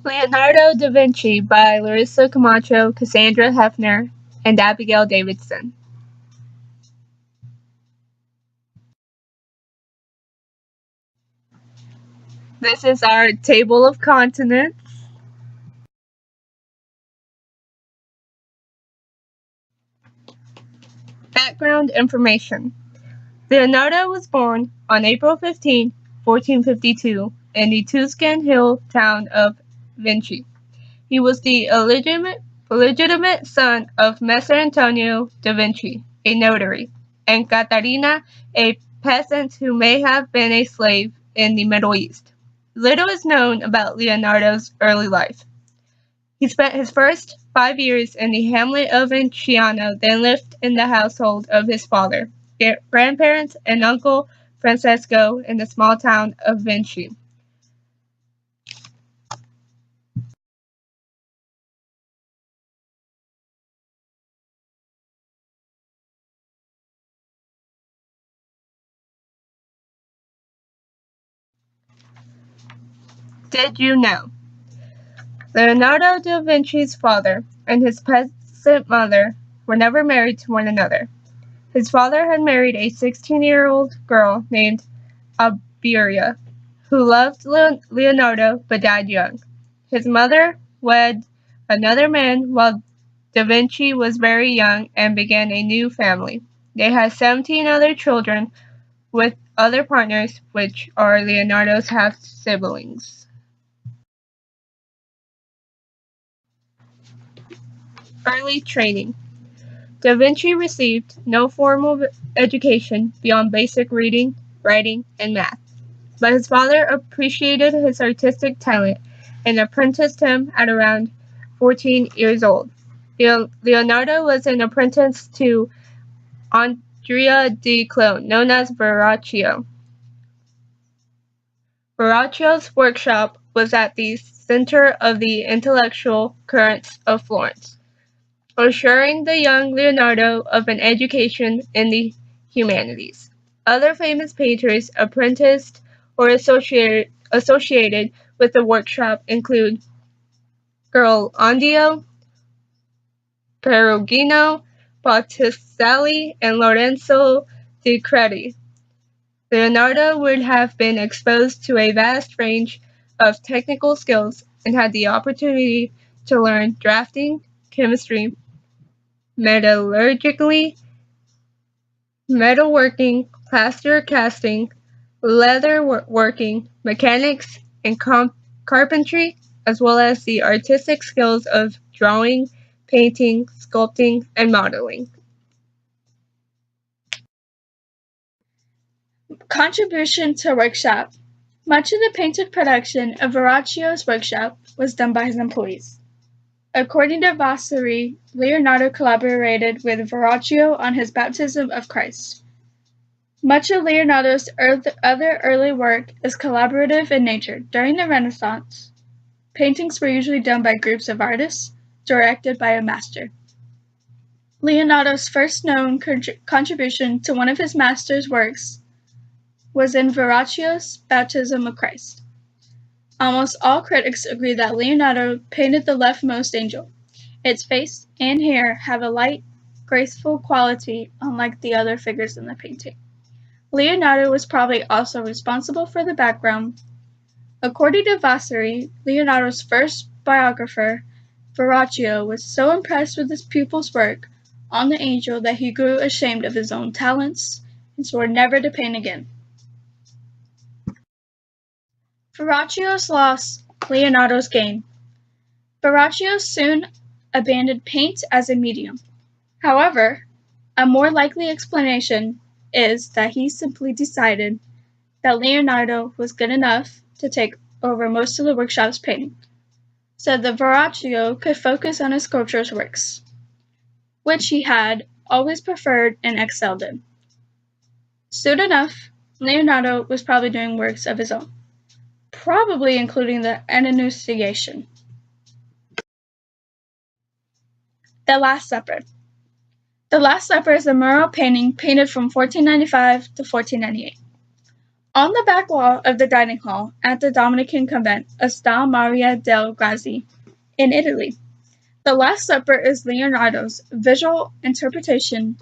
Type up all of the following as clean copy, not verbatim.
Leonardo da Vinci by Larissa Camacho, Cassandra Hefner, and Abigail Davidson. This is our table of continents. Background information. Leonardo was born on April 15, 1452, in the Tuscan hill town of Vinci. He was the illegitimate son of Messer Antonio da Vinci, a notary, and Catarina, a peasant who may have been a slave in the Middle East. Little is known about Leonardo's early life. He spent his first 5 years in the hamlet of Vinciano, then lived in the household of his father, grandparents, and uncle Francesco in the small town of Vinci. Did you know? Leonardo da Vinci's father and his peasant mother were never married to one another. His father had married a 16-year-old girl named Iberia, who loved Leonardo but died young. His mother wed another man while da Vinci was very young and began a new family. They had 17 other children with other partners, which are Leonardo's half-siblings. Early training. Da Vinci received no formal education beyond basic reading, writing, and math, but his father appreciated his artistic talent and apprenticed him at around 14 years old. Leonardo was an apprentice to Andrea di Clone, known as Verrocchio. Verrocchio's workshop was at the center of the intellectual currents of Florence, assuring the young Leonardo of an education in the humanities. Other famous painters apprenticed or associated with the workshop include Ghirlandaio, Perugino, Botticelli, and Lorenzo di Credi. Leonardo would have been exposed to a vast range of technical skills and had the opportunity to learn drafting, chemistry, metallurgy, metalworking, plaster casting, leather working, mechanics, and carpentry, as well as the artistic skills of drawing, painting, sculpting, and modeling. Contribution to workshop. Much of the painted production of Verrocchio's workshop was done by his employees. According to Vasari, Leonardo collaborated with Verrocchio on his baptism of Christ. Much of Leonardo's other early work is collaborative in nature. During the Renaissance, paintings were usually done by groups of artists, directed by a master. Leonardo's first known contribution to one of his master's works was in Verrocchio's Baptism of Christ. Almost all critics agree that Leonardo painted the leftmost angel. Its face and hair have a light, graceful quality unlike the other figures in the painting. Leonardo was probably also responsible for the background. According to Vasari, Leonardo's first biographer, Verrocchio, was so impressed with his pupil's work on the angel that he grew ashamed of his own talents and swore never to paint again. Verrocchio's loss, Leonardo's gain. Verrocchio soon abandoned paint as a medium. However, a more likely explanation is that he simply decided that Leonardo was good enough to take over most of the workshop's painting, so that Verrocchio could focus on his sculptor's works, which he had always preferred and excelled in. Soon enough, Leonardo was probably doing works of his own, probably including the Annunciation. The Last Supper. The Last Supper is a mural painting painted from 1495 to 1498. On the back wall of the dining hall at the Dominican convent of Sta Maria del Grazie in Italy, the Last Supper is Leonardo's visual interpretation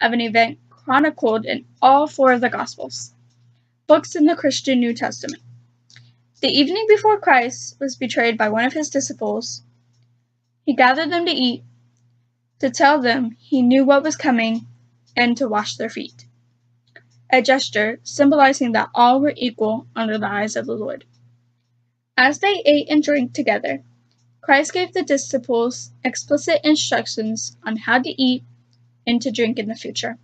of an event chronicled in all four of the Gospels, books in the Christian New Testament. The evening before Christ was betrayed by one of his disciples, he gathered them to eat, to tell them he knew what was coming, and to wash their feet, a gesture symbolizing that all were equal under the eyes of the Lord. As they ate and drank together, Christ gave the disciples explicit instructions on how to eat and to drink in the future,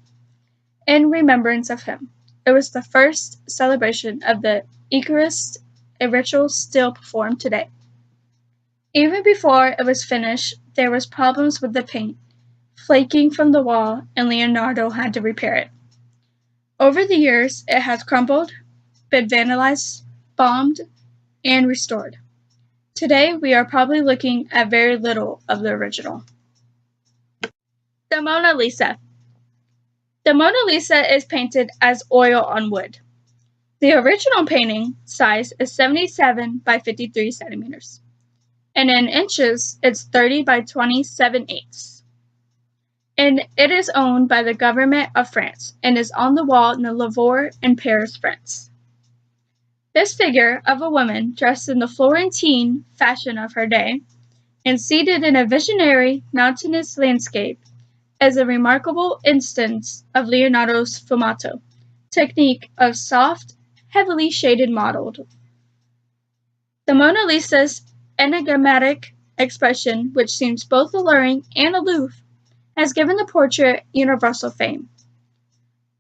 in remembrance of him. It was the first celebration of the Eucharist, a ritual still performed today. Even before it was finished, there was problems with the paint, flaking from the wall, and Leonardo had to repair it. Over the years, it has crumbled, been vandalized, bombed, and restored. Today, we are probably looking at very little of the original. The Mona Lisa. The Mona Lisa is painted as oil on wood. The original painting size is 77 by 53 centimeters, and in inches, it's 30 by 27/8. And it is owned by the government of France and is on the wall in the Louvre in Paris, France. This figure of a woman dressed in the Florentine fashion of her day and seated in a visionary mountainous landscape is a remarkable instance of Leonardo's sfumato technique of soft, heavily shaded modeled. The Mona Lisa's enigmatic expression, which seems both alluring and aloof, has given the portrait universal fame.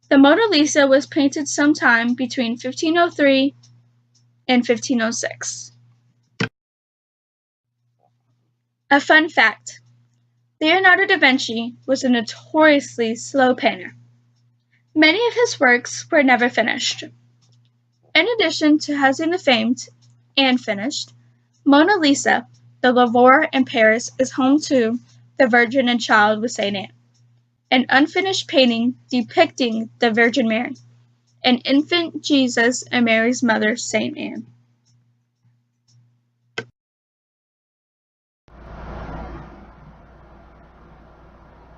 The Mona Lisa was painted sometime between 1503 and 1506. A fun fact: Leonardo da Vinci was a notoriously slow painter. Many of his works were never finished. In addition to housing the famed and finished Mona Lisa, the Louvre in Paris is home to The Virgin and Child with St. Anne, an unfinished painting depicting the Virgin Mary, an infant Jesus and Mary's mother, St. Anne.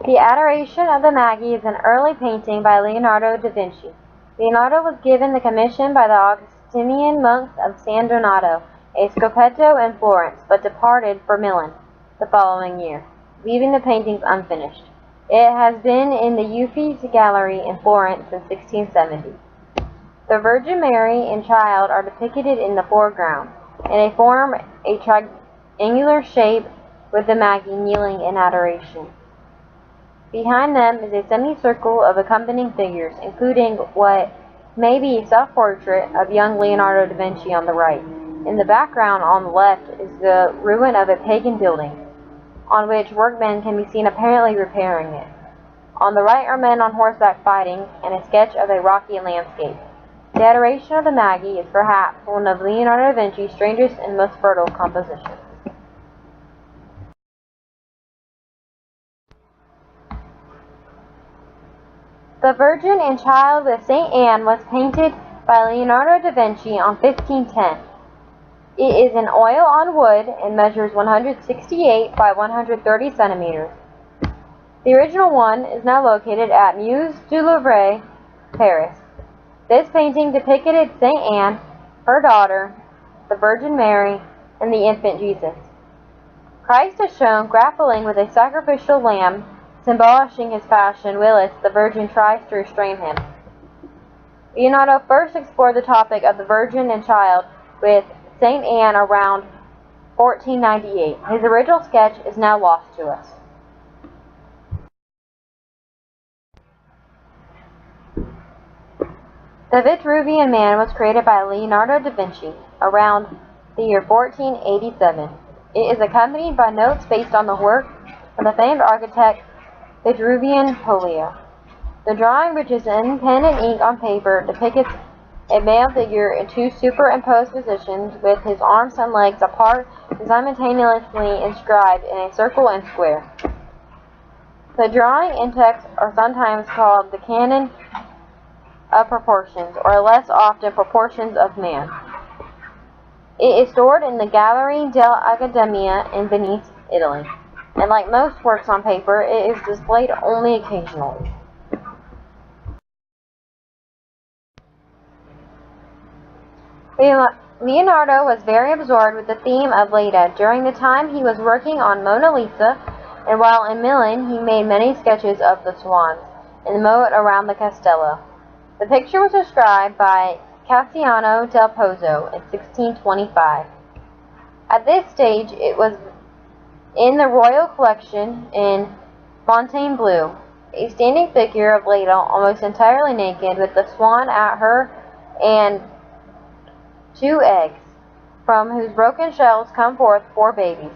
The Adoration of the Magi is an early painting by Leonardo da Vinci. Leonardo was given the commission by the Augustinian monks of San Donato, a scoppetto in Florence, but departed for Milan the following year, leaving the paintings unfinished. It has been in the Uffizi Gallery in Florence since 1670. The Virgin Mary and Child are depicted in the foreground, and they form a triangular shape with the Magi kneeling in adoration. Behind them is a semicircle of accompanying figures, including what may be a self-portrait of young Leonardo da Vinci on the right. In the background on the left is the ruin of a pagan building, on which workmen can be seen apparently repairing it. On the right are men on horseback fighting, and a sketch of a rocky landscape. The Adoration of the Magi is perhaps one of Leonardo da Vinci's strangest and most fertile compositions. The Virgin and Child with St. Anne was painted by Leonardo da Vinci on 1510. It is in oil on wood and measures 168 by 130 centimeters. The original one is now located at Musée du Louvre, Paris. This painting depicted St. Anne, her daughter, the Virgin Mary, and the infant Jesus. Christ is shown grappling with a sacrificial lamb, symbolizing his passion, whilst the Virgin tries to restrain him. Leonardo first explored the topic of the Virgin and Child with St. Anne around 1498. His original sketch is now lost to us. The Vitruvian Man was created by Leonardo da Vinci around the year 1487. It is accompanied by notes based on the work of the famed architect Vitruvian Polio. The drawing, which is in pen and ink on paper, depicts a male figure in two superimposed positions with his arms and legs apart and simultaneously inscribed in a circle and square. The drawing and text are sometimes called the canon of proportions, or less often proportions of man. It is stored in the Gallery dell'Accademia in Venice, Italy, and like most works on paper, it is displayed only occasionally. Leonardo was very absorbed with the theme of Leda during the time he was working on Mona Lisa, and while in Milan he made many sketches of the swans in the moat around the Castello. The picture was described by Cassiano del Pozzo in 1625. At this stage it was in the royal collection in Fontainebleau, a standing figure of Leda almost entirely naked with the swan at her and 2 eggs, from whose broken shells come forth 4 babies.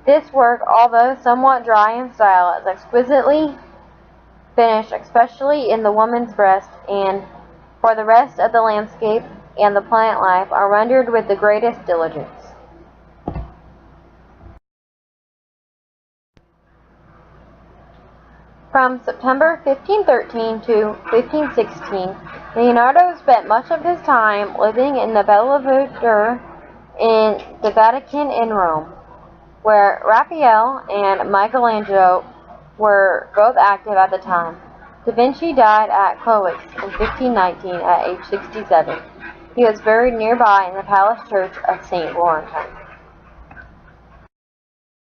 This work, although somewhat dry in style, is exquisitely finished, especially in the woman's breast, and for the rest of the landscape and the plant life are rendered with the greatest diligence. From September 1513 to 1516, Leonardo spent much of his time living in the Belvedere in the Vatican in Rome, where Raphael and Michelangelo were both active at the time. Da Vinci died at Cloix in 1519 at age 67. He was buried nearby in the palace church of St. Laurentine.